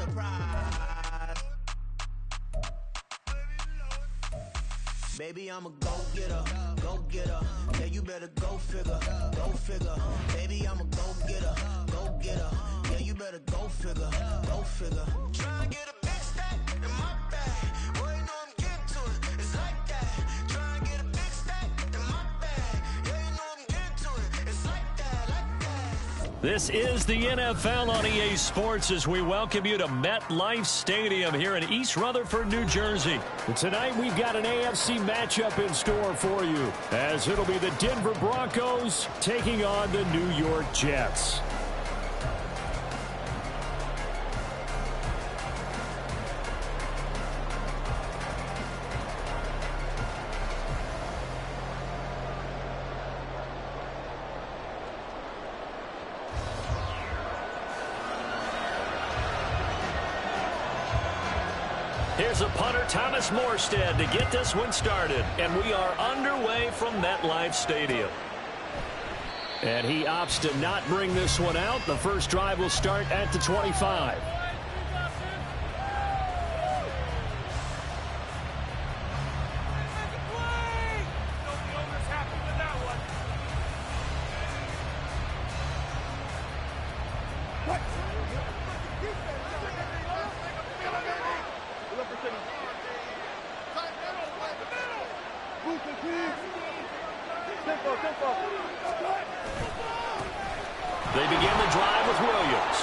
surprise. Baby, I'm a go-getter, go-getter. Yeah, you better go figure, go figure. Baby, I'm a go-getter, go-getter. Yeah, you better go figure, go figure. Try and get a big stack in my bag. Boy, you know I'm getting to it. It's like that. Try and get a big stack in my bag. Yeah, you know I'm getting to it. It's like that, like that. This is the NFL on EA Sports as we welcome you to MetLife Stadium here in East Rutherford, New Jersey. And tonight we've got an AFC matchup in store for you, as it'll be the Denver Broncos taking on the New York Jets. Here's a punter, Thomas Morstead, to get this one started. And we are underway from MetLife Stadium. And he opts to not bring this one out. The first drive will start at the 25. They begin the drive with Williams.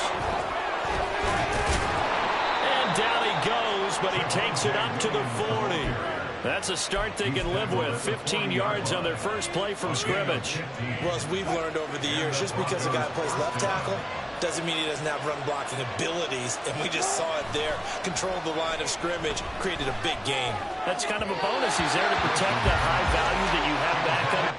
And down he goes, but he takes it up to the 40. That's a start they can live with. 15 yards on their first play from scrimmage. Well, as we've learned over the years, just because a guy plays left tackle doesn't mean he doesn't have run blocking abilities, and we just saw it there. Controlled the line of scrimmage, created a big gain. That's kind of a bonus. He's there to protect that high value that you have back up.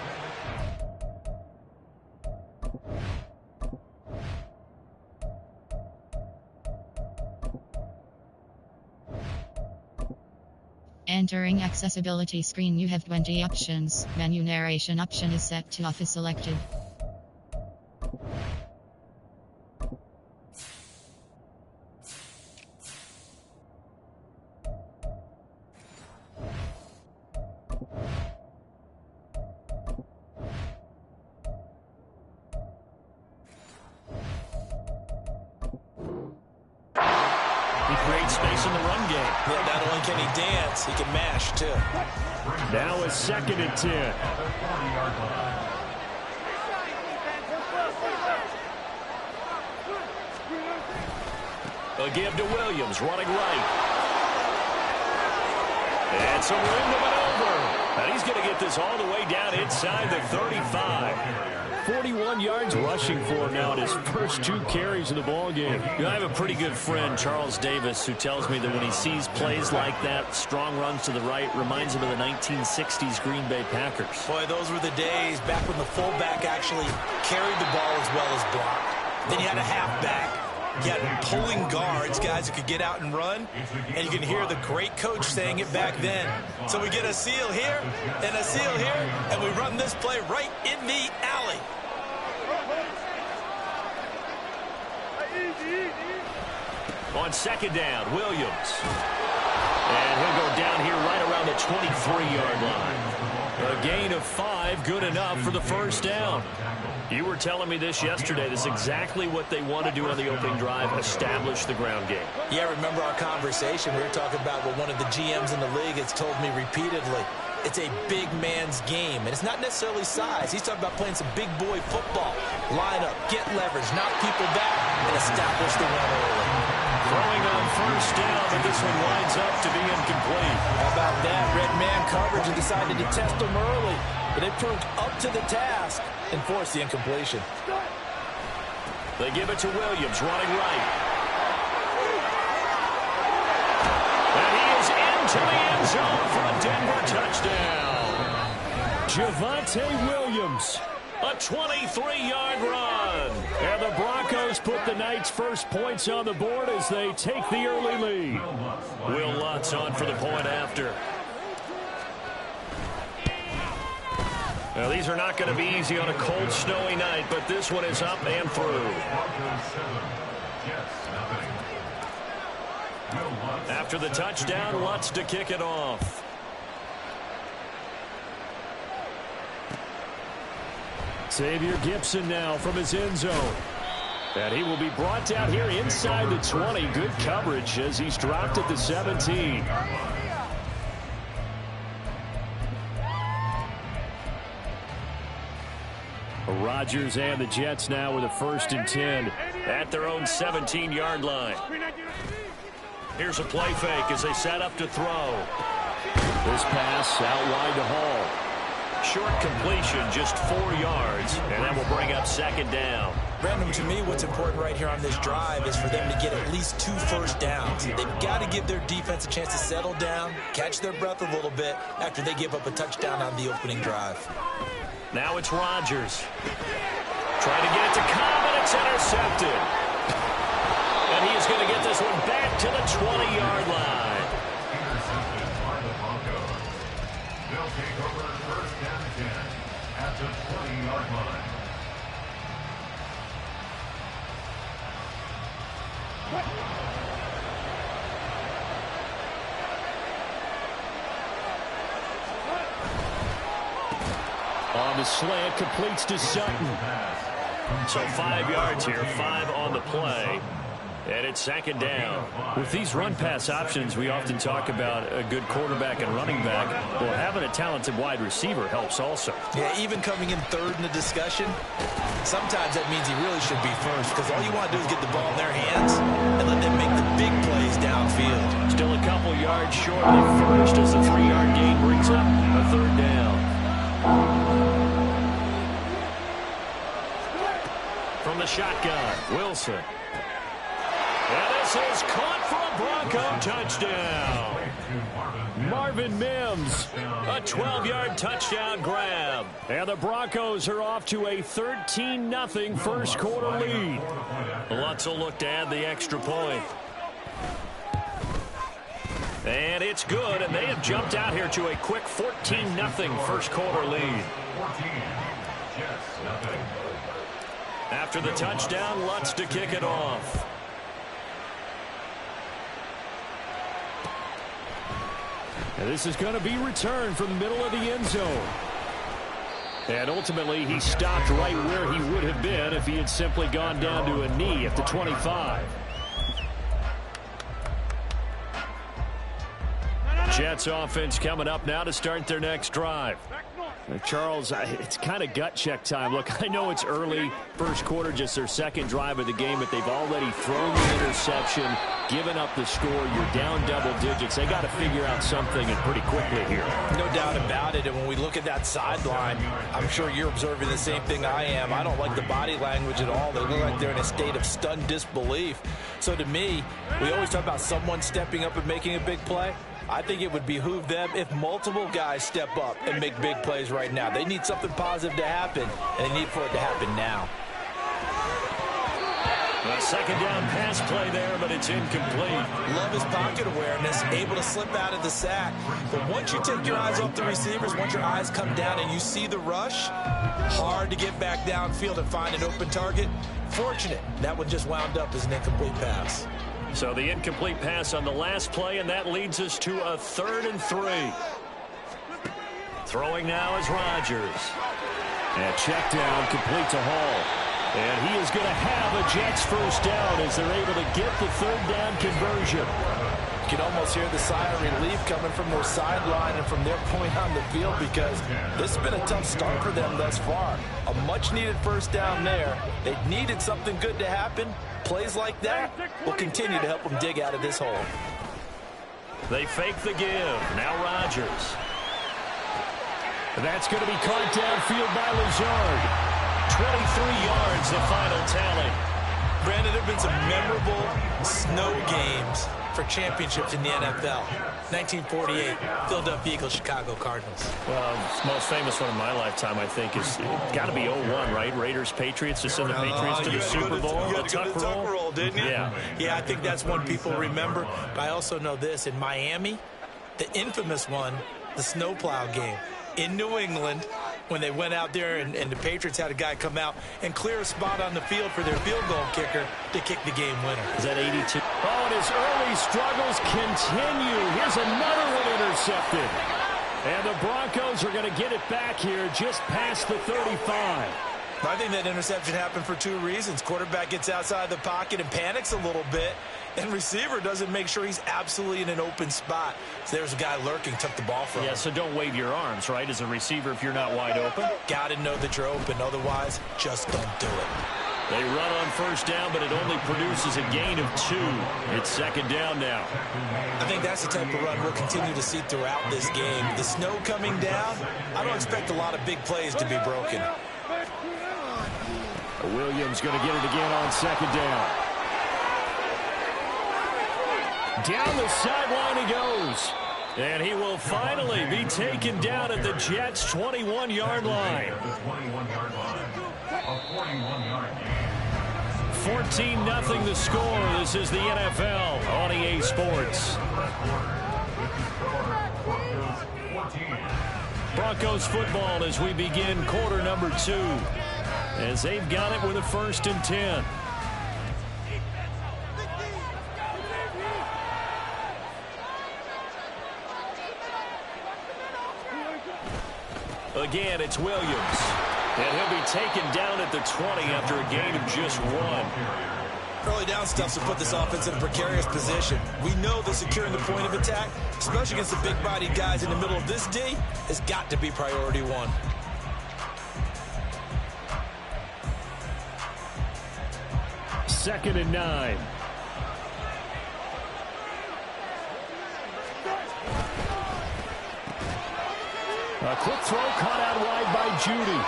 Entering accessibility screen, you have 20 options. Menu narration option is set to off is selected. He creates space in the run game. Yeah, not only can he dance, he can mash, too. Now it's 2nd and 10. A give to Williams, running right. And some room to maneuver. And he's going to get this all the way down inside the 35. 41 yards rushing for him now in his first 2 carries of the ballgame. I have a pretty good friend, Charles Davis, who tells me that when he sees plays like that, strong runs to the right, reminds him of the 1960s Green Bay Packers. Boy, those were the days back when the fullback actually carried the ball as well as blocked. Then you had a halfback. You had pulling guards, guys who could get out and run, and you can hear the great coach saying it back then. So we get a seal here and a seal here, and we run this play right in the alley. On 2nd down, Williams. And he'll go down here right around the 23-yard line. A gain of 5, good enough for the first down. You were telling me this yesterday. This is exactly what they want to do on the opening drive, establish the ground game. Yeah, remember our conversation. We were talking about what one of the GMs in the league has told me repeatedly. It's a big man's game, and it's not necessarily size. He's talking about playing some big boy football. Line up, get leverage, knock people back, and establish the run early. Throwing on first down, but this one winds up to be incomplete. How about that? Red man coverage and decided to test them early, but they proved up to the task and forced the incompletion. They give it to Williams, running right. And he is into the end zone for a Denver touchdown. Javonte Williams, a 23-yard run. And the Broncos put the Knights' first points on the board as they take the early lead. Will Lutz on for the point after. Now, these are not going to be easy on a cold, snowy night, but this one is up and through. After the touchdown, Lutz to kick it off. Xavier Gipson now from his end zone. And he will be brought down here inside the 20. Good coverage as he's dropped at the 17. Rodgers and the Jets now with a 1st and 10 at their own 17-yard line. Here's a play fake as they set up to throw. This pass out wide to Hall. Short completion, just 4 yards, and that will bring up 2nd down. Brandon, to me, what's important right here on this drive is for them to get at least 2 first downs. They've got to give their defense a chance to settle down, catch their breath a little bit after they give up a touchdown on the opening drive. Now it's Rodgers. Trying to get it to Cobb, and it's intercepted. And he is going to get this one back to the 20-yard line. They'll take over 1st and 10 at the 20-yard line. On the slant, completes to Sutton. So 5 yards here, 5 on the play. And it's 2nd down. With these run-pass options, we often talk about a good quarterback and running back. Well, having a talented wide receiver helps also. Yeah, even coming in 3rd in the discussion, sometimes that means he really should be first, because all you want to do is get the ball in their hands and let them make the big plays downfield. Still a couple yards short of the first as the 3-yard gain brings up a 3rd down. From the shotgun, Wilson. And this is caught for a Bronco touchdown. Marvin Mims, a 12-yard touchdown grab. And the Broncos are off to a 13-0 first quarter lead. Lutz will look to add the extra point. And it's good, and they have jumped out here to a quick 14-0 first quarter lead. After the touchdown, Lutz to kick it off. And this is going to be returned from the middle of the end zone. And ultimately, he stopped right where he would have been if he had simply gone down to a knee at the 25. Jets offense coming up now to start their next drive. Charles, it's kind of gut check time. Look, I know it's early, first quarter, just their 2nd drive of the game, but they've already thrown the interception, given up the score. You're down double digits. They got to figure out something, and pretty quickly here. No doubt about it. And when we look at that sideline, I'm sure you're observing the same thing I am. I don't like the body language at all. They look like they're in a state of stunned disbelief. So to me, we always talk about someone stepping up and making a big play. I think it would behoove them if multiple guys step up and make big plays right now. They need something positive to happen, and they need for it to happen now. A 2nd down pass play there, but it's incomplete. Love his pocket awareness, able to slip out of the sack. But once you take your eyes off the receivers, once your eyes come down and you see the rush, hard to get back downfield and find an open target. Fortunate, that one just wound up as an incomplete pass. So the incomplete pass on the last play, and that leads us to a 3rd and 3. Throwing now is Rodgers. And check down, complete to Hall. And he is going to have a Jets first down as they're able to get the 3rd down conversion. You can almost hear the sigh of relief coming from their sideline and from their point on the field, because this has been a tough start for them thus far. A much-needed first down there. They needed something good to happen. Plays like that will continue to help them dig out of this hole. They fake the give. Now Rodgers. That's going to be caught downfield by Lazard. 23 yards, the final tally. Brandon, there have been some memorable snow games for championships in the NFL. 1948, Philadelphia Eagles, Chicago Cardinals. Well, the most famous one in my lifetime, I think, is got to be 01, right? Raiders, Patriots, to send the Patriots to the Super Bowl. You had to go to the Tuck roll, didn't you? Yeah. Yeah, I think that's one people remember. But I also know this. In Miami, the infamous one, the snowplow game. In New England, when they went out there and the Patriots had a guy come out and clear a spot on the field for their field goal kicker to kick the game winner. Is that 82? Oh, and his early struggles continue. Here's another one intercepted. And the Broncos are going to get it back here just past the 35. I think that interception happened for two reasons. Quarterback gets outside the pocket and panics a little bit, and receiver doesn't make sure he's absolutely in an open spot. So there's a guy lurking, took the ball from him. Yeah, so don't wave your arms, right, as a receiver if you're not wide open. Got to know that you're open. Otherwise, just don't do it. They run on first down, but it only produces a gain of 2. It's second down now. I think that's the type of run we'll continue to see throughout this game. The snow coming down, I don't expect a lot of big plays to be broken. Williams going to get it again on second down. Down the sideline he goes. And he will finally be taken down at the Jets' 21-yard line. 14-0 the score. This is the NFL on EA Sports. Broncos football as we begin quarter number 2. As they've got it with a 1st and 10. Again, it's Williams. And he'll be taken down at the 20 after a gain of just 1. Early down stuff to put this offense in a precarious position. We know that securing the point of attack, especially against the big-bodied guys in the middle of this D, has got to be priority 1. Second and 9. A quick throw caught out wide by Judy.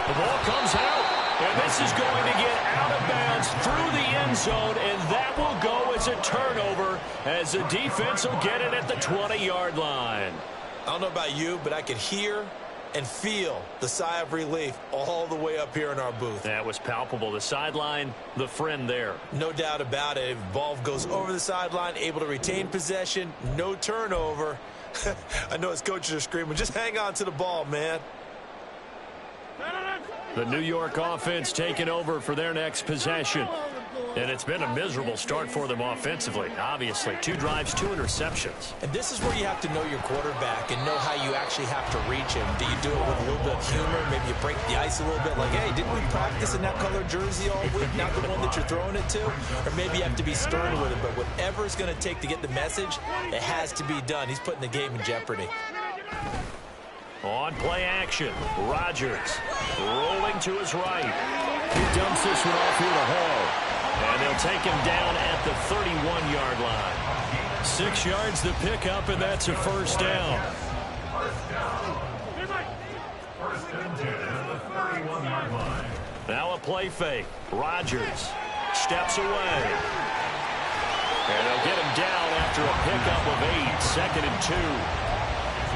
The ball comes out, and this is going to get out of bounds through the end zone, and that will go as a turnover as the defense will get it at the 20-yard line. I don't know about you, but I could hear and feel the sigh of relief all the way up here in our booth. That was palpable. The sideline, the friend there. No doubt about it. If ball goes over the sideline, able to retain possession, no turnover. I know his coaches are screaming, just hang on to the ball, man. The New York offense taking over for their next possession. And it's been a miserable start for them offensively, obviously. 2 drives, 2 interceptions. And this is where you have to know your quarterback and know how you actually have to reach him. Do you do it with a little bit of humor? Maybe you break the ice a little bit like, hey, didn't we practice in that color jersey all week, not the one that you're throwing it to? Or maybe you have to be stern with it. But whatever it's going to take to get the message, it has to be done. He's putting the game in jeopardy. On play action, Rodgers rolling to his right. He dumps this one off here to Hall. And they'll take him down at the 31-yard line. 6 yards the pickup, and that's a first down. Now a play fake. Rodgers steps away. And they'll get him down after a pickup of 8, 2nd and 2.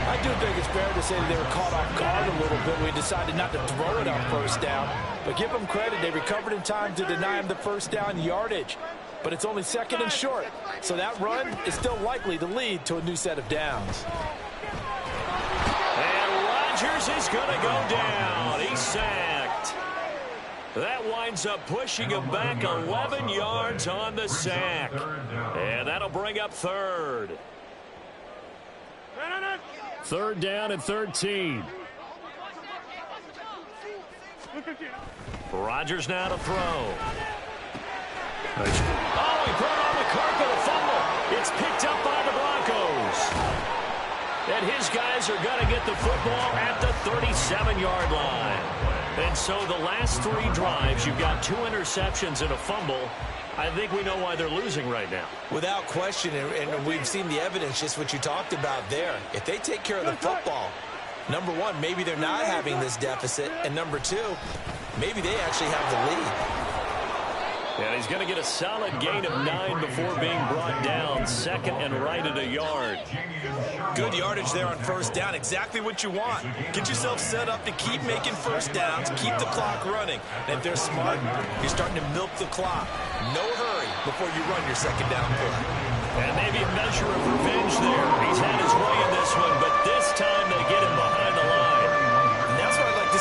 I do think it's fair to say that they were caught off guard a little bit. We decided not to throw it on first down. But give them credit. They recovered in time to deny him the first down yardage. But it's only 2nd and short. So that run is still likely to lead to a new set of downs. And Rodgers is going to go down. He's sacked. That winds up pushing him back 11 yards on the sack. And that'll bring up 3rd. 3rd down and 13. Rodgers now to throw. Oh, he put it on the carpet, a fumble. It's picked up by the Broncos. And his guys are going to get the football at the 37-yard line. And so the last 3 drives, you've got 2 interceptions and a fumble. I think we know why they're losing right now. Without question, and we've seen the evidence, just what you talked about there. If they take care of the football, number 1, maybe they're not having this deficit. And number 2, maybe they actually have the lead. Yeah, he's going to get a solid gain of 9 before being brought down. 2nd and right at a yard. Good yardage there on first down. Exactly what you want. Get yourself set up to keep making first downs, keep the clock running. And if they're smart, you're starting to milk the clock. No hurry before you run your 2nd down play. And maybe a measure of revenge there. He's had his way in this one, but this time they get him behind the line. And that's what I'd like to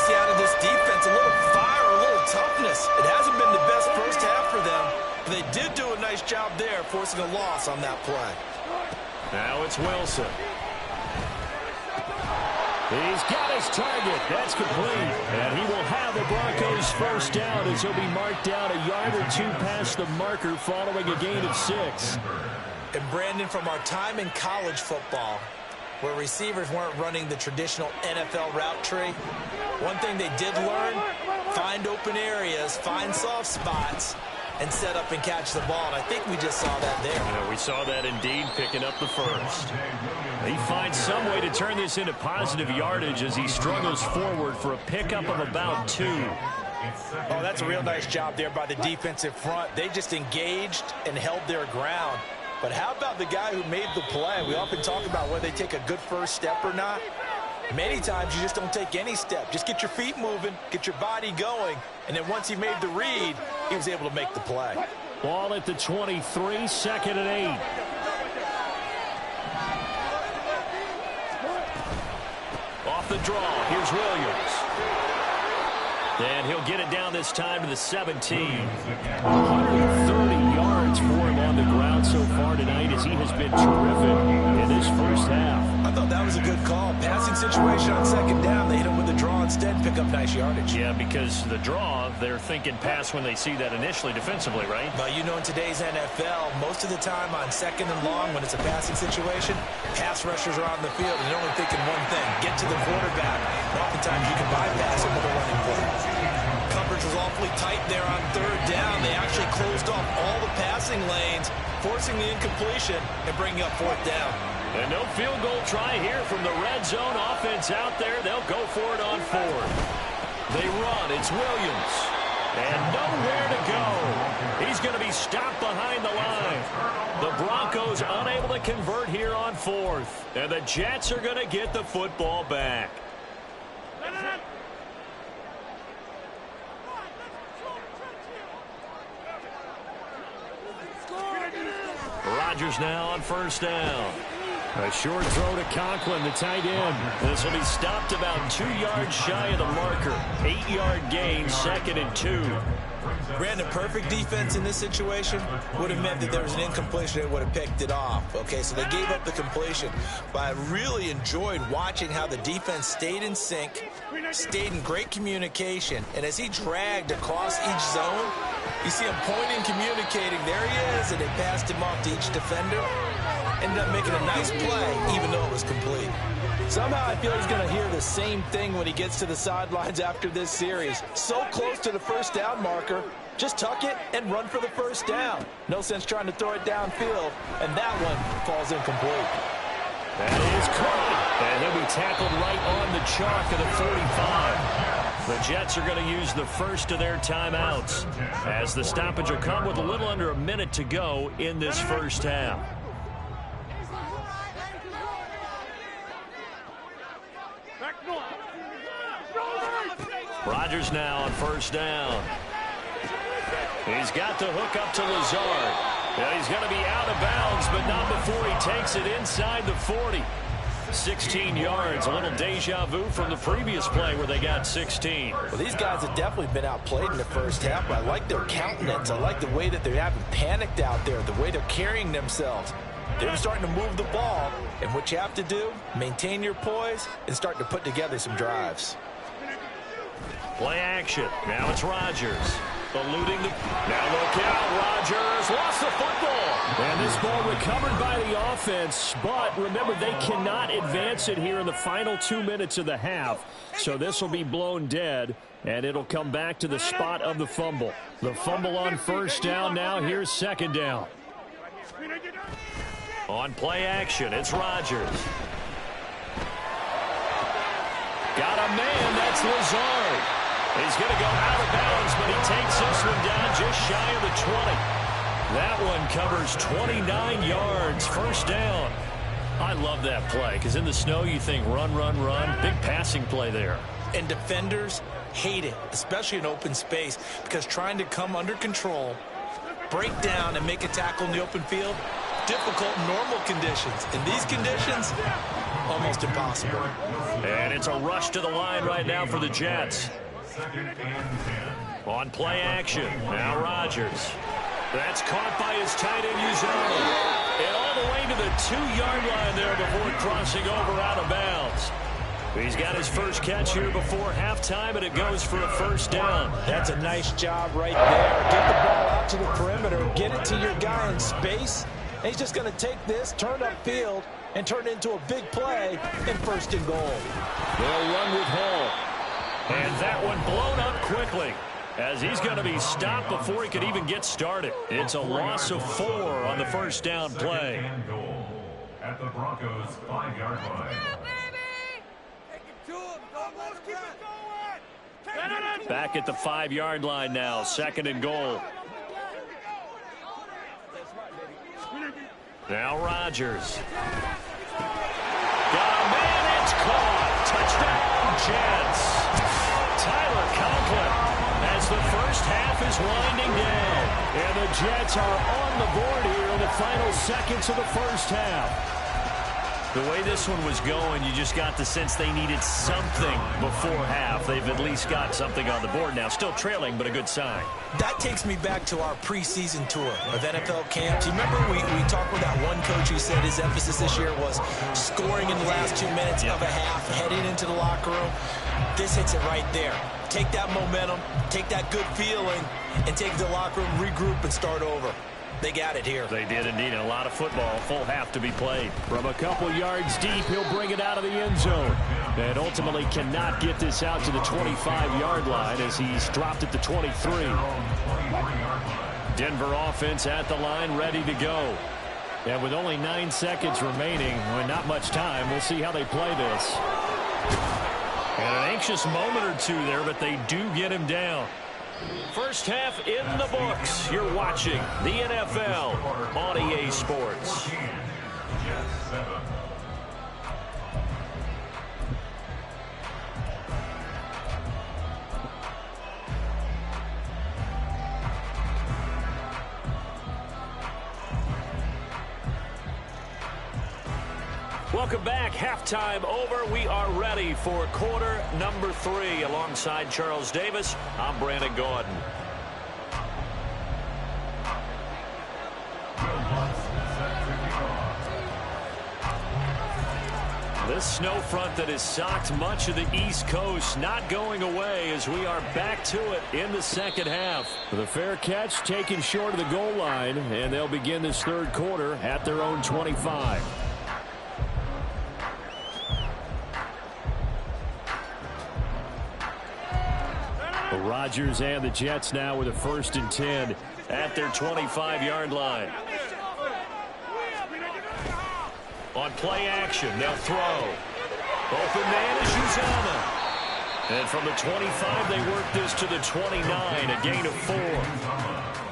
defense a little fire, a little toughness. It hasn't been the best first half for them, but they did do a nice job there, forcing a loss on that play. Now it's Wilson. He's got his target. That's complete. And he will have the Broncos first down as he'll be marked down a yard or two past the marker following a gain of 6. And Brandon, from our time in college football, where receivers weren't running the traditional NFL route tree, one thing they did learn, find open areas, find soft spots, and set up and catch the ball. And I think we just saw that there. Yeah, we saw that indeed, picking up the first. He finds some way to turn this into positive yardage as he struggles forward for a pickup of about 2. Oh, that's a real nice job there by the defensive front. They just engaged and held their ground. But how about the guy who made the play? We often talk about whether they take a good first step or not. Many times you just don't take any step. Just get your feet moving, get your body going, and then once he made the read, he was able to make the play. Ball at the 23, 2nd and 8. Off the draw, here's Williams. And he'll get it down this time to the 17. 130 yards for him on the ground so far tonight as he has been terrific in this first half. I thought that was a good call. Passing situation on 2nd down. They hit him with the draw instead, pick up nice yardage. Yeah, because the draw, they're thinking pass when they see that initially defensively, right? Well, you know, in today's NFL, most of the time on 2nd and long, when it's a passing situation, pass rushers are on the field and they're only thinking one thing, get to the quarterback. And oftentimes you can bypass it with a running play. Coverage was awfully tight there on 3rd down. They actually closed off all the passing lanes, forcing the incompletion and bringing up 4th down. And no field goal try here from the red zone offense out there. They'll go for it on 4th. They run. It's Williams. And nowhere to go. He's going to be stopped behind the line. The Broncos unable to convert here on 4th. And the Jets are going to get the football back. Rodgers now on 1st down. A short throw to Conklin, the tight end. This will be stopped about 2 yards shy of the marker. 8-yard gain, 2nd and 2. Brandon, perfect defense in this situation would have meant that there was an incompletion. They would have picked it off. Okay, so they gave up the completion. But I really enjoyed watching how the defense stayed in sync, stayed in great communication. And as he dragged across each zone, you see him pointing, communicating. There he is, and they passed him off to each defender. Ended up making a nice play, even though it was complete. Somehow I feel he's going to hear the same thing when he gets to the sidelines after this series. So close to the 1st down marker, just tuck it and run for the 1st down. No sense trying to throw it downfield, and that one falls incomplete. That is caught, and he'll be tackled right on the chalk of the 45. The Jets are going to use the first of their timeouts as the stoppage will come with a little under a minute to go in this first half. Rodgers now on 1st down. He's got the hook up to Lazard. Yeah, he's going to be out of bounds, but not before he takes it inside the 40. 16 yards, a little deja vu from the previous play where they got 16. Well, these guys have definitely been outplayed in the first half, but I like their countenance. I like the way that they haven't panicked out there, the way they're carrying themselves. They're starting to move the ball, and what you have to do, maintain your poise and start to put together some drives. Play action. Now it's Rodgers. Eluding the... Now look out. Rodgers lost the football. And this ball recovered by the offense. But remember, they cannot advance it here in the final 2 minutes of the half. So this will be blown dead. And it'll come back to the spot of the fumble. The fumble on 1st down. Now here's 2nd down. On play action, it's Rodgers. Got a man. That's Lazard. He's going to go out of bounds, but he takes this one down just shy of the 20. That one covers 29 yards, 1st down. I love that play because in the snow you think run, run, run. Big passing play there. And defenders hate it, especially in open space, because trying to come under control, break down, and make a tackle in the open field, difficult in normal conditions. In these conditions, almost impossible. And it's a rush to the line right now for the Jets. Second and 10. On play action, now Rodgers. That's caught by his tight end, Uzomah. And all the way to the 2-yard line there before crossing over out of bounds. He's got his first catch here before halftime, and it goes for a first down. That's a nice job right there. Get the ball out to the perimeter, get it to your guy in space. And he's just going to take this, turn upfield, and turn it into a big play in first and goal. They'll run with Hall. And that one blown up quickly, as he's going to be stopped before he could even get started. It's a loss of 4 on the first down play. Second and goal at the Broncos' 5-yard line. Back at the 5-yard line now, second and goal. Now Rodgers. Got a man, it's caught. Touchdown, Jets. Tyler Conklin, as the first half is winding down. And the Jets are on the board here in the final seconds of the first half. The way this one was going, you just got the sense they needed something before half. They've at least got something on the board now. Still trailing, but a good sign. That takes me back to our preseason tour of NFL camps. You remember we talked with that one coach who said his emphasis this year was scoring in the last 2 minutes of a half, heading into the locker room. This hits it right there. Take that momentum, take that good feeling, and take it to the locker room, regroup, and start over. They got it here. They did indeed. A lot of football, full half to be played. From a couple yards deep, he'll bring it out of the end zone. And ultimately cannot get this out to the 25-yard line as he's dropped it to 23. Denver offense at the line, ready to go. And with only 9 seconds remaining, well, not much time, we'll see how they play this. And an anxious moment or two there, but they do get him down. First half in the books. You're watching the NFL on EA Sports. Jets 7. Welcome back. Halftime over. We are ready for quarter number 3. Alongside Charles Davis, I'm Brandon Gaudin. This snow front that has socked much of the East Coast not going away as we are back to it in the second half. The fair catch taken short of the goal line, and they'll begin this third quarter at their own 25. Rodgers and the Jets now with a 1st and 10 at their 25-yard line. On play action, they'll throw. Open man is Uzomah. And from the 25, they work this to the 29, a gain of 4.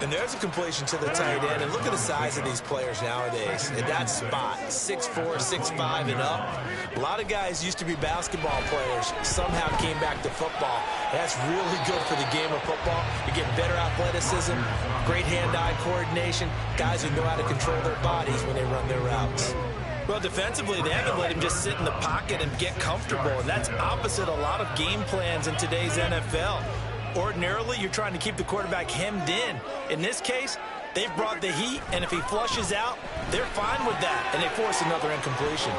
And there's a completion to the tight end. And look at the size of these players nowadays. At that spot, 6'4", 6'5", and up. A lot of guys used to be basketball players, somehow came back to football. That's really good for the game of football. You get better athleticism, great hand-eye coordination, guys who know how to control their bodies when they run their routes. Well, defensively, they haven't let him just sit in the pocket and get comfortable, and that's opposite a lot of game plans in today's NFL. Ordinarily, you're trying to keep the quarterback hemmed in. In this case, they've brought the heat, and if he flushes out, they're fine with that, and they force another incompletion.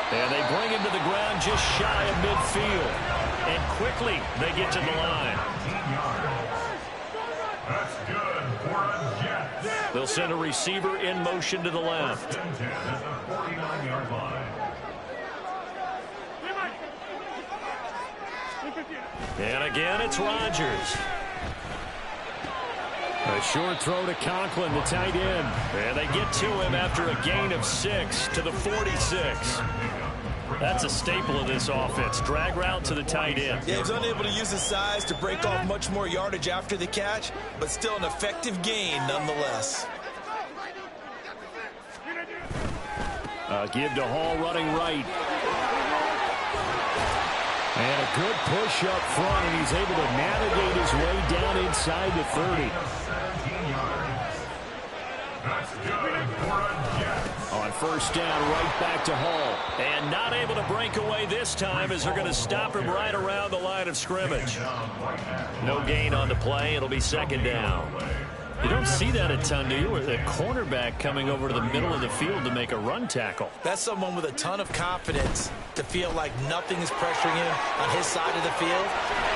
And they bring him to the ground just shy of midfield. And quickly, they get to the line. That's good for a Jets. They'll send a receiver in motion to the left. 10 at the 49-yard line. And again, it's Rodgers. A short throw to Conklin, the tight end. And they get to him after a gain of 6 to the 46. That's a staple of this offense. Drag route to the tight end. Yeah, he was unable to use his size to break off much more yardage after the catch, but still an effective gain nonetheless. Give to Hall running right. And a good push up front, and he's able to navigate his way down inside the 30. That's good for a Jets. On first down, right back to Hall. And not able to break away this time as they're going to stop him right around the line of scrimmage. No gain on the play. It'll be second down. You don't see that a ton, do you? With a cornerback coming over to the middle of the field to make a run tackle. That's someone with a ton of confidence to feel like nothing is pressuring him on his side of the field.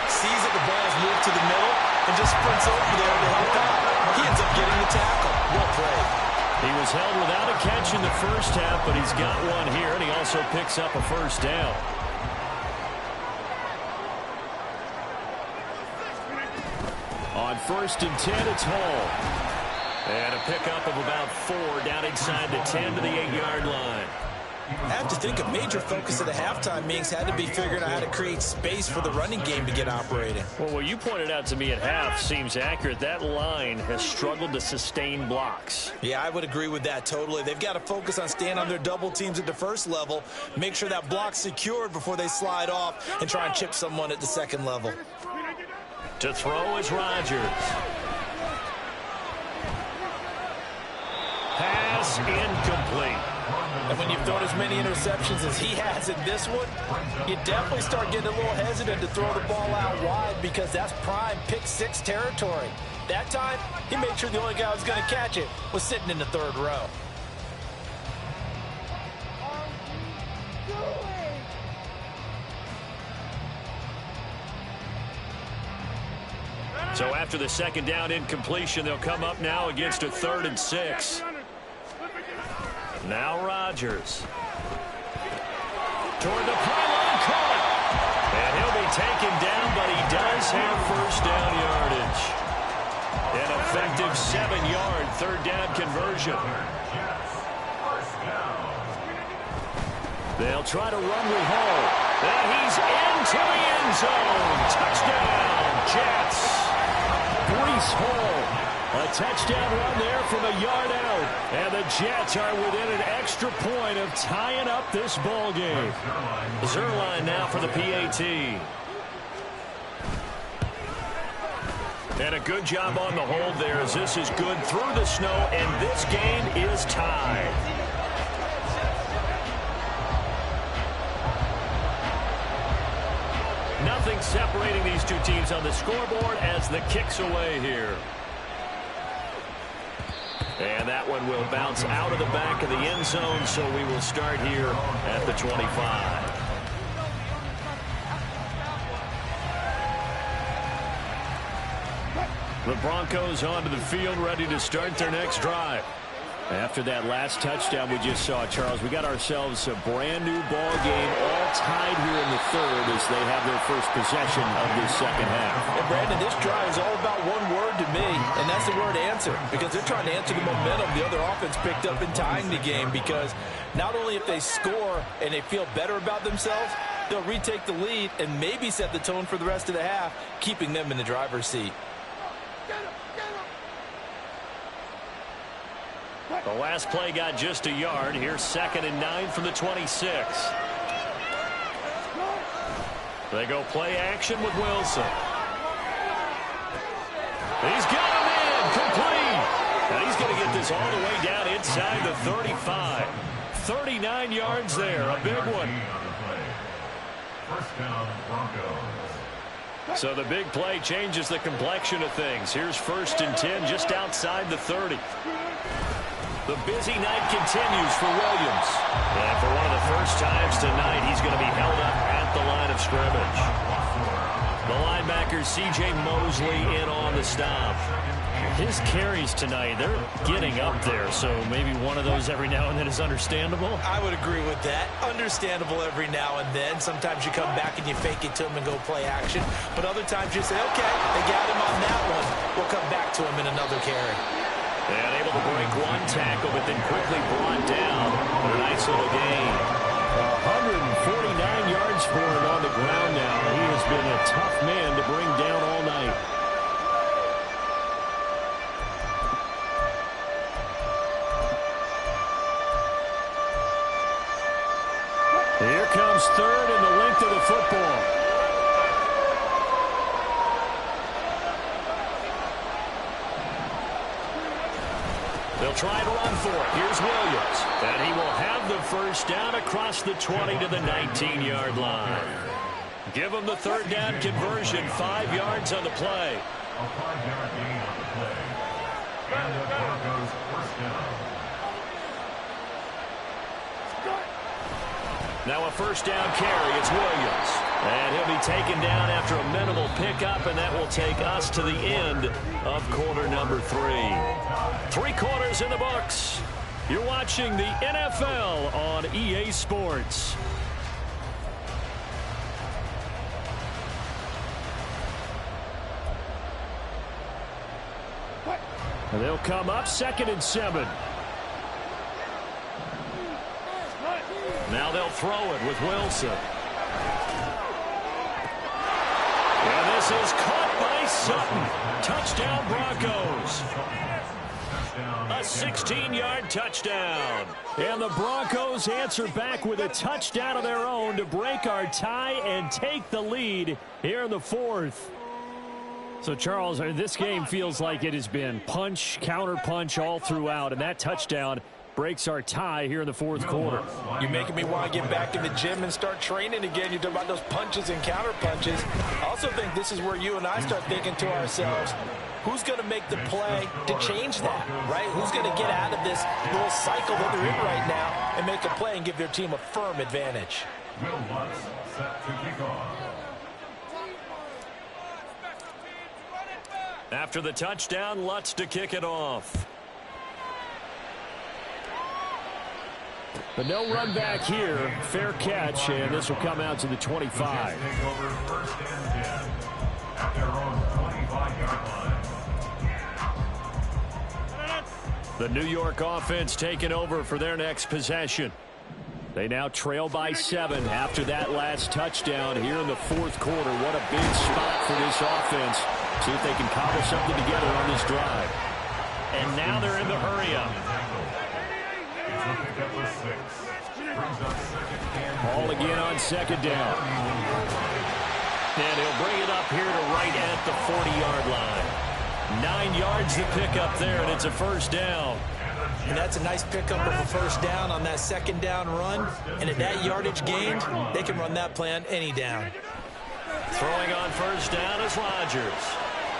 Sees that the ball is moved to the middle and just sprints over there to help out. He ends up getting the tackle. Well played. He was held without a catch in the first half, but he's got one here, and he also picks up a first down. On first and 10, it's Hall. And a pickup of about 4 down inside the 10 to the 8-yard line. I have to think a major focus of the halftime meetings had to be figuring out how to create space for the running game to get operating. Well, what you pointed out to me at half seems accurate. That line has struggled to sustain blocks. Yeah, I would agree with that totally. They've got to focus on staying on their double teams at the first level, make sure that block's secured before they slide off and try and chip someone at the second level. To throw is Rodgers. Pass incomplete. And when you've thrown as many interceptions as he has in this one, you definitely start getting a little hesitant to throw the ball out wide because that's prime pick 6 territory. That time, he made sure the only guy who was going to catch it was sitting in the third row. So after the second down incompletion, they'll come up now against a 3rd and 6. Now Rodgers. Toward the pylon, caught. And he'll be taken down, but he does have first down yardage. An effective 7-yard 3rd down conversion. They'll try to run with Hall. And he's into the end zone. Touchdown, Jets. Breece Hall. A touchdown run there from a yard out. And the Jets are within an extra point of tying up this ball game. Zuerlein now for the PAT. And a good job on the hold there as this is good through the snow, and this game is tied. Nothing separating these two teams on the scoreboard as the kick's away here. And that one will bounce out of the back of the end zone, so we will start here at the 25. The Broncos onto the field, ready to start their next drive. After that last touchdown we just saw, Charles, we got ourselves a brand new ball game, all tied here in the 3rd as they have their first possession of this second half. And Brandon, this drive is all about one word to me, and that's the word answer, because they're trying to answer the momentum the other offense picked up in tying the game, because not only if they score and they feel better about themselves, they'll retake the lead and maybe set the tone for the rest of the half, keeping them in the driver's seat. The last play got just a yard. Here's 2nd and 9 from the 26. They go play action with Wilson. He's got him in, complete. And he's going to get this all the way down inside the 35. 39 yards there, a big one. First down, Broncos. So the big play changes the complexion of things. Here's 1st and 10 just outside the 30. The busy night continues for Williams. And for one of the first times tonight, he's going to be held up at the line of scrimmage. The linebacker, C.J. Mosley, in on the stop. His carries tonight, they're getting up there, so maybe one of those every now and then is understandable. I would agree with that. Understandable every now and then. Sometimes you come back and you fake it to him and go play action. But other times you say, okay, they got him on that one. We'll come back to him in another carry. And able to break one tackle, but then quickly brought down. A nice little gain. 149 yards for him on the ground now. He has been a tough man to bring down all night. Here comes 3rd and the length of the football. They'll try and run for it. Here's Williams. And he will have the first down across the 20 to the 19-yard line. Give him the third down conversion. 5 yards on the play. A 5-yard gain on the play. And the Broncos first down. Now a first down carry. It's Williams. And he'll be taken down after a minimal pickup, and that will take us to the end of quarter number 3. 3 quarters in the books. You're watching the NFL on EA Sports. And they'll come up 2nd and 7. Now they'll throw it with Wilson. And this is caught by Sutton. Touchdown Broncos. A 16-yard touchdown. And the Broncos answer back with a touchdown of their own to break our tie and take the lead here in the 4th. So, Charles, this game feels like it has been punch, counter punch all throughout, and that touchdown breaks our tie here in the 4th quarter. You're making me want to get back in the gym and start training again. You're talking about those punches and counter punches. I also think this is where you and I start thinking to ourselves, who's going to make the play to change that, right? Who's going to get out of this little cycle that they're in right now and make a play and give their team a firm advantage? Will Lutz set to kick off. After the touchdown, Lutz to kick it off. But no run back here. Fair catch, and this will come out to the 25. Take over 1st and 10 at their own 25-yard line. The New York offense taking over for their next possession. They now trail by 7 after that last touchdown here in the 4th quarter. What a big spot for this offense. See if they can cobble something together on this drive. And now they're in the hurry-up. Ball again on 2nd down. And he'll bring it up here to right at the 40-yard line. 9 yards to pick up there, and it's a first down. And that's a nice pickup of a first down on that 2nd down run. And at that yardage gained, they can run that play on any down. Throwing on first down is Rodgers.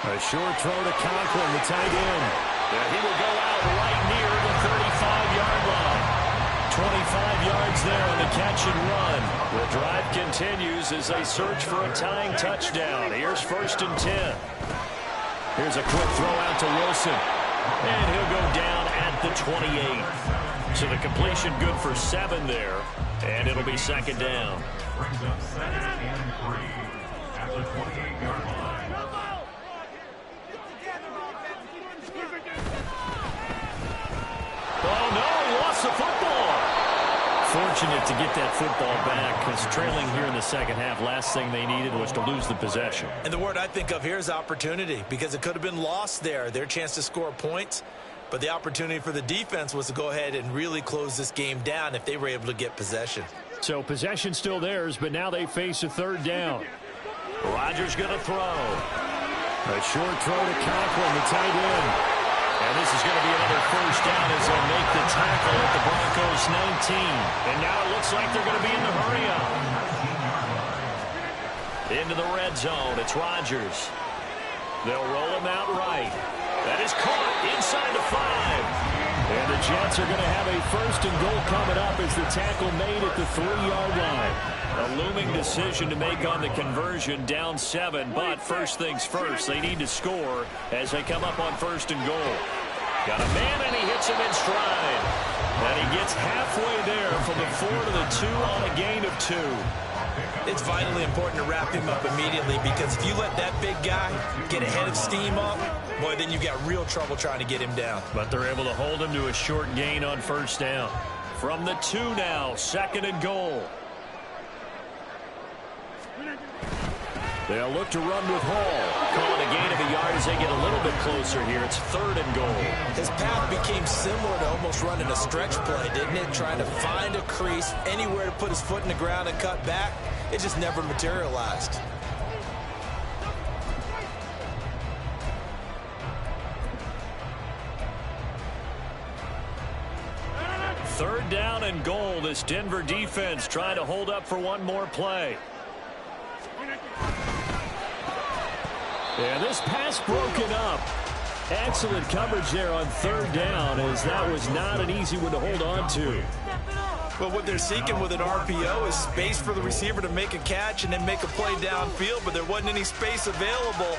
A short throw to Conklin, the tight end. And he will go out right near the 35-yard line. 25 yards there on the catch and run. The drive continues as they search for a tying touchdown. Here's 1st and 10. Here's a quick throw out to Wilson. And he'll go down at the 28. So the completion good for 7 there. And it'll be 2nd down. Brings up 2nd and 3 at the 28-yard line. Oh, no, he lost the football. Fortunate to get that football back because trailing here in the 2nd half, last thing they needed was to lose the possession. And the word I think of here is opportunity, because it could have been lost there, their chance to score points. But the opportunity for the defense was to go ahead and really close this game down if they were able to get possession. So possession still theirs, but now they face a 3rd down. Rodgers going to throw. A short throw to Conklin, the tight end. And this is going to be another first down as they'll make the tackle at the Broncos 19. And now it looks like they're going to be in the hurry-up. Into the red zone. It's Rodgers. They'll roll him out right. That is caught inside the 5. And the Jets are going to have a 1st and goal coming up as the tackle made at the 3-yard line. A looming decision to make on the conversion, down 7. But first things first, they need to score as they come up on 1st and goal. Got a man, and he hits him in stride. And he gets halfway there from the 4 to the 2 on a gain of 2. It's vitally important to wrap him up immediately, because if you let that big guy get ahead of steam up, boy, then you've got real trouble trying to get him down. But they're able to hold him to a short gain on 1st down. From the 2 now, 2nd and goal. They'll look to run with Hall. Call it a gain of a yard as they get a little bit closer here. It's 3rd and goal. His path became similar to almost running a stretch play, didn't it? Trying to find a crease, anywhere to put his foot in the ground and cut back. It just never materialized. 3rd down and goal. This Denver defense trying to hold up for one more play. And this pass broken up. Excellent coverage there on 3rd down, as that was not an easy one to hold on to. Well, what they're seeking with an RPO is space for the receiver to make a catch and then make a play downfield, but there wasn't any space available,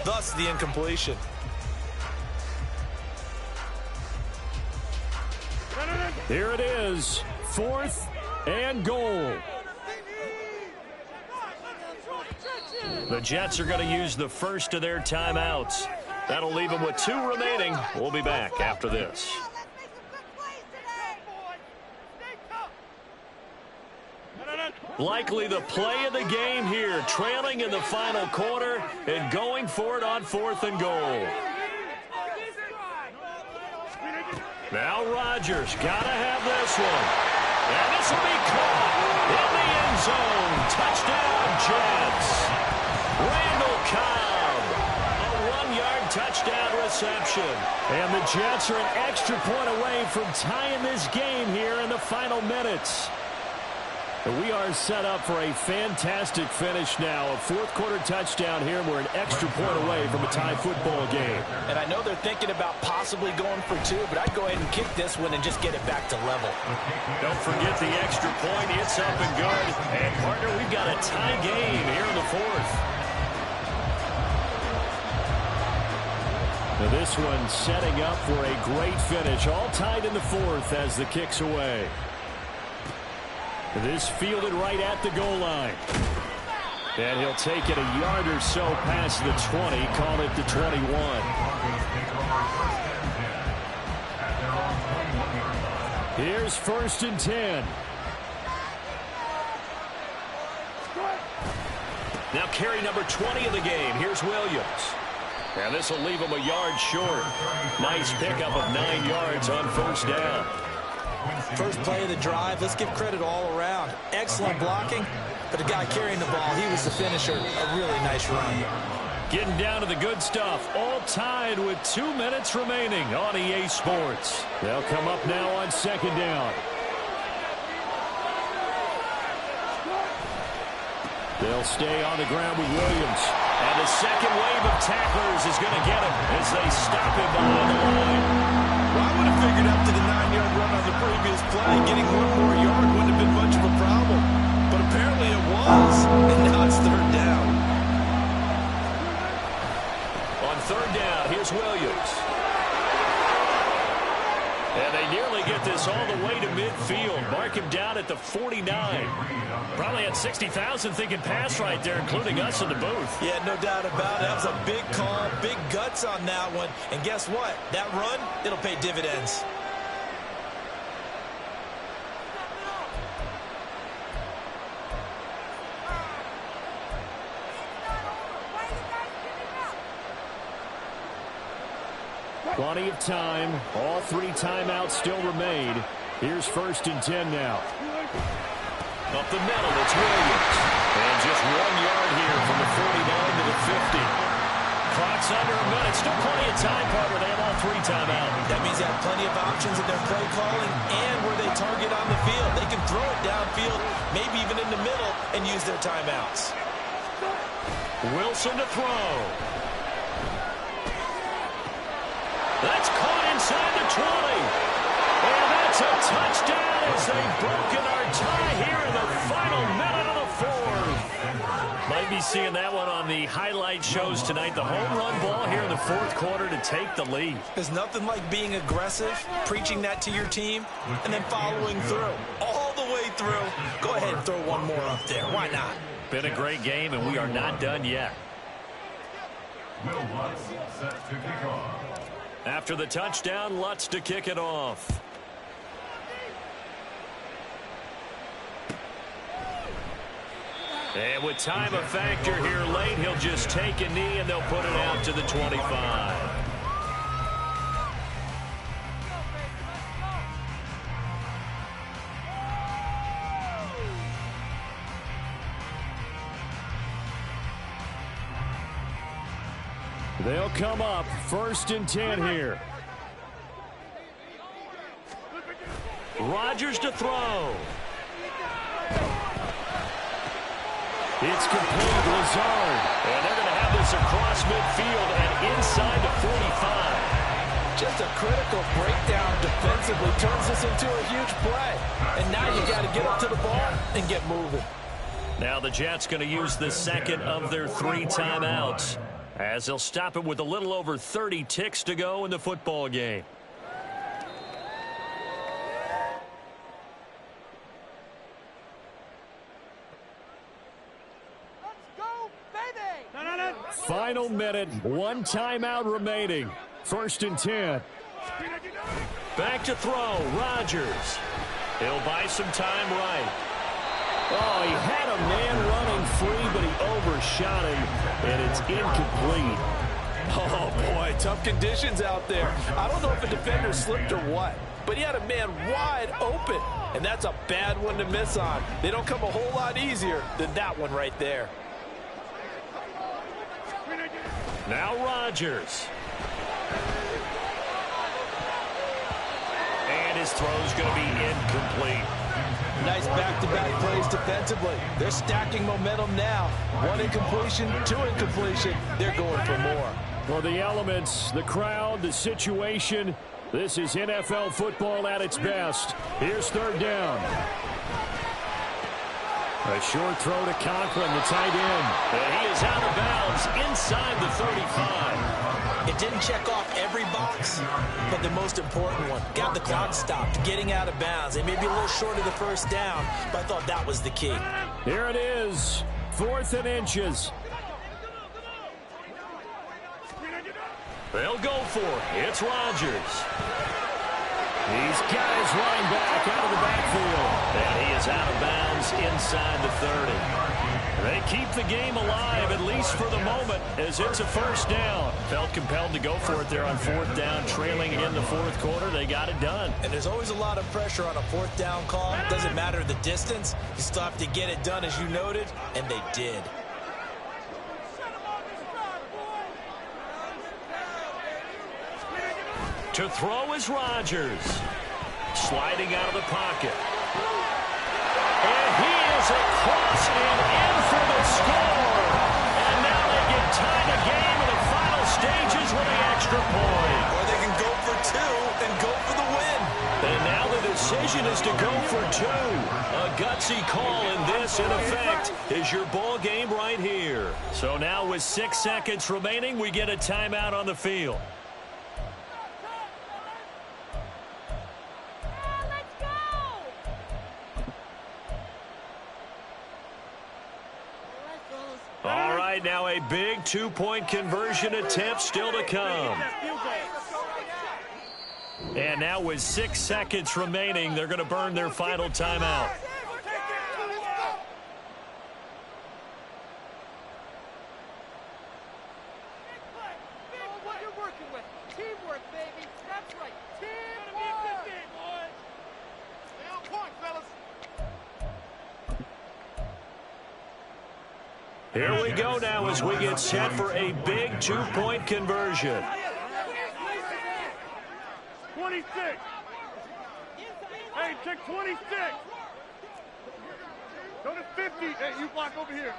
thus the incompletion. Here it is, 4th and goal. The Jets are going to use the first of their timeouts. That'll leave them with 2 remaining. We'll be back after this. Likely the play of the game here, trailing in the final quarter and going for it on 4th and goal. Now Rodgers got to have this one. And this will be caught in the end zone. Touchdown, Jets. Randall Cobb, a 1-yard touchdown reception. And the Jets are an extra point away from tying this game here in the final minutes. We are set up for a fantastic finish now. A 4th quarter touchdown here. We're an extra point away from a tie football game. And I know they're thinking about possibly going for 2, but I'd go ahead and kick this one and just get it back to level. Don't forget the extra point. It's up and good. And, partner, we've got a tie game here in the 4th. Now this one setting up for a great finish. All tied in the 4th as the kick's away. This fielded right at the goal line. And he'll take it a yard or so past the 20, call it the 21. Here's 1st and 10. Now carry number 20 of the game. Here's Williams. And this will leave him a yard short. Nice pickup of 9 yards on 1st down. First play of the drive, let's give credit all around. Excellent blocking, but the guy carrying the ball, he was the finisher. A really nice run. Getting down to the good stuff. All tied with 2 minutes remaining on EA Sports. They'll come up now on 2nd down. They'll stay on the ground with Williams. And the second wave of tacklers is going to get him as they stop him behind the line. Well, I would have figured up to the 9-yard run on the previous play. Getting 1 more yard wouldn't have been much of a problem. But apparently it was. And now it's 3rd down. On 3rd down, here's Williams. And they nearly get this all the way to midfield. Mark him down at the 49. Probably had 60,000 thinking pass right there, including us in the booth. Yeah, no doubt about it. That was a big call, big guts on that one. And guess what? That run, it'll pay dividends. Plenty of time. All 3 timeouts still remain. Here's 1st and 10 now. Up the middle, it's Williams. And just 1 yard here from the 49 to the 50. Clock's under a minute. Still plenty of time, partner. They have all 3 timeouts. That means they have plenty of options in their play calling and where they target on the field. They can throw it downfield, maybe even in the middle, and use their timeouts. Wilson to throw. That's caught inside the 20. And that's a touchdown as they've broken our tie here in the final minute of the 4th. Might be seeing that one on the highlight shows tonight. The home run ball here in the 4th quarter to take the lead. There's nothing like being aggressive, preaching that to your team, and then following through. All the way through. Go ahead and throw one more up there. Why not? Been a great game, and we are not done yet. Will Lutz set to kick off. After the touchdown, Lutz to kick it off. And with time a factor here late, he'll just take a knee and they'll put it out to the 25. They'll come up 1st and 10 here. Rodgers to throw. It's complete. Lazard. And they're going to have this across midfield and inside the 45. Just a critical breakdown defensively turns this into a huge play. And now you got to get up to the ball and get moving. Now the Jets going to use the second of their 3 timeouts as they'll stop it with a little over 30 ticks to go in the football game. Final minute, 1 timeout remaining. 1st and 10. Back to throw, Rodgers. He'll buy some time right. Oh, he had a man running free, but he overshot him, and it's incomplete. Oh, boy, tough conditions out there. I don't know if a defender slipped or what, but he had a man wide open, and that's a bad one to miss on. They don't come a whole lot easier than that one right there. Now Rodgers. And his throw's going to be incomplete. Nice back-to-back plays defensively. They're stacking momentum now. 1 incompletion, 2 incompletion. They're going for more. Well, the elements, the crowd, the situation, this is NFL football at its best. Here's 3rd down. A short throw to Conklin, the tight end. And he is out of bounds inside the 35. It didn't check off every box, but the most important one. Got the clock stopped, getting out of bounds. They may be a little short of the 1st down, but I thought that was the key. Here it is, 4th and inches. They'll go for it. It's Rodgers. He's got his running back out of the backfield. And he is out of bounds inside the 30. They keep the game alive, at least for the moment, as it's a 1st down. Felt compelled to go for it there on 4th down, trailing in the 4th quarter. They got it done. And there's always a lot of pressure on a 4th down call. Doesn't matter the distance. You still have to get it done, as you noted, and they did. To throw is Rodgers. Sliding out of the pocket. And he is across and in for the score. And now they can tie the game in the final stages with the extra point. Or they can go for 2 and go for the win. And now the decision is to go for 2. A gutsy call, and this, in effect, is your ball game right here. So now with 6 seconds remaining, we get a timeout on the field. All right, now a big 2-point conversion attempt still to come. And now with 6 seconds remaining, they're going to burn their final timeout. Here we go now as we get set for a big 2-point conversion. 26. Hey, check 26. Go to 50. Hey, you block over here.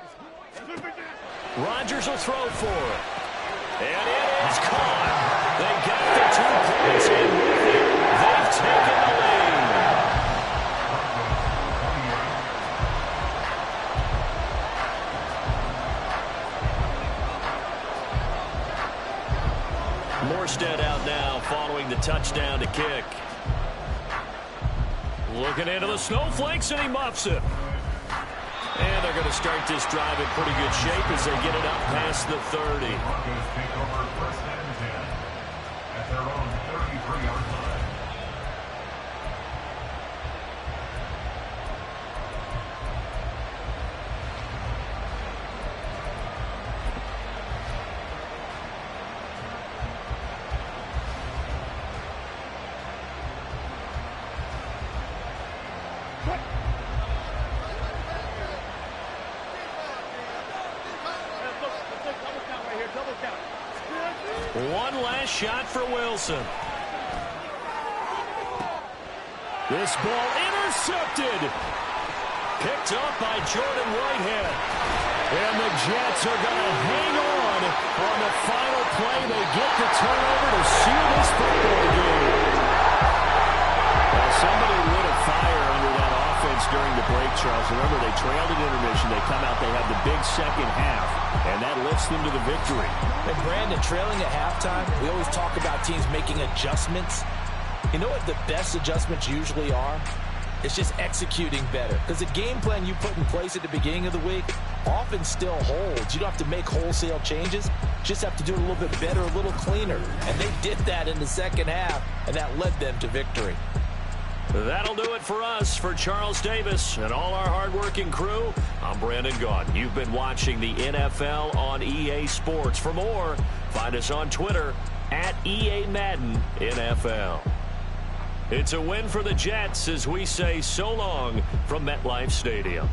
Rodgers will throw for it. And it is caught. They got the 2 points, and with it, they've taken the lead. Morstead out now following the touchdown to kick. Looking into the snowflakes, and he muffs it. And they're going to start this drive in pretty good shape as they get it up past the 30. Broncos take over 1st and 10 at their own 33-yard line. One last shot for Wilson. This ball intercepted. Picked up by Jordan Whitehead. And the Jets are going to hang on the final play. They get the turnover to seal this football game. Well, somebody lit a fire under that offense during the break, Charles. Remember, they trailed at intermission. They come out, they have the big second half, and that lifts them to the victory. And Brandon, trailing at halftime, we always talk about teams making adjustments. You know what the best adjustments usually are? It's just executing better. Because the game plan you put in place at the beginning of the week often still holds. You don't have to make wholesale changes. You just have to do it a little bit better, a little cleaner. And they did that in the second half, and that led them to victory. That'll do it for us. For Charles Davis and all our hardworking crew, I'm Brandon Gaudin. You've been watching the NFL on EA Sports. For more, find us on Twitter at EA Madden NFL. It's a win for the Jets as we say so long from MetLife Stadium.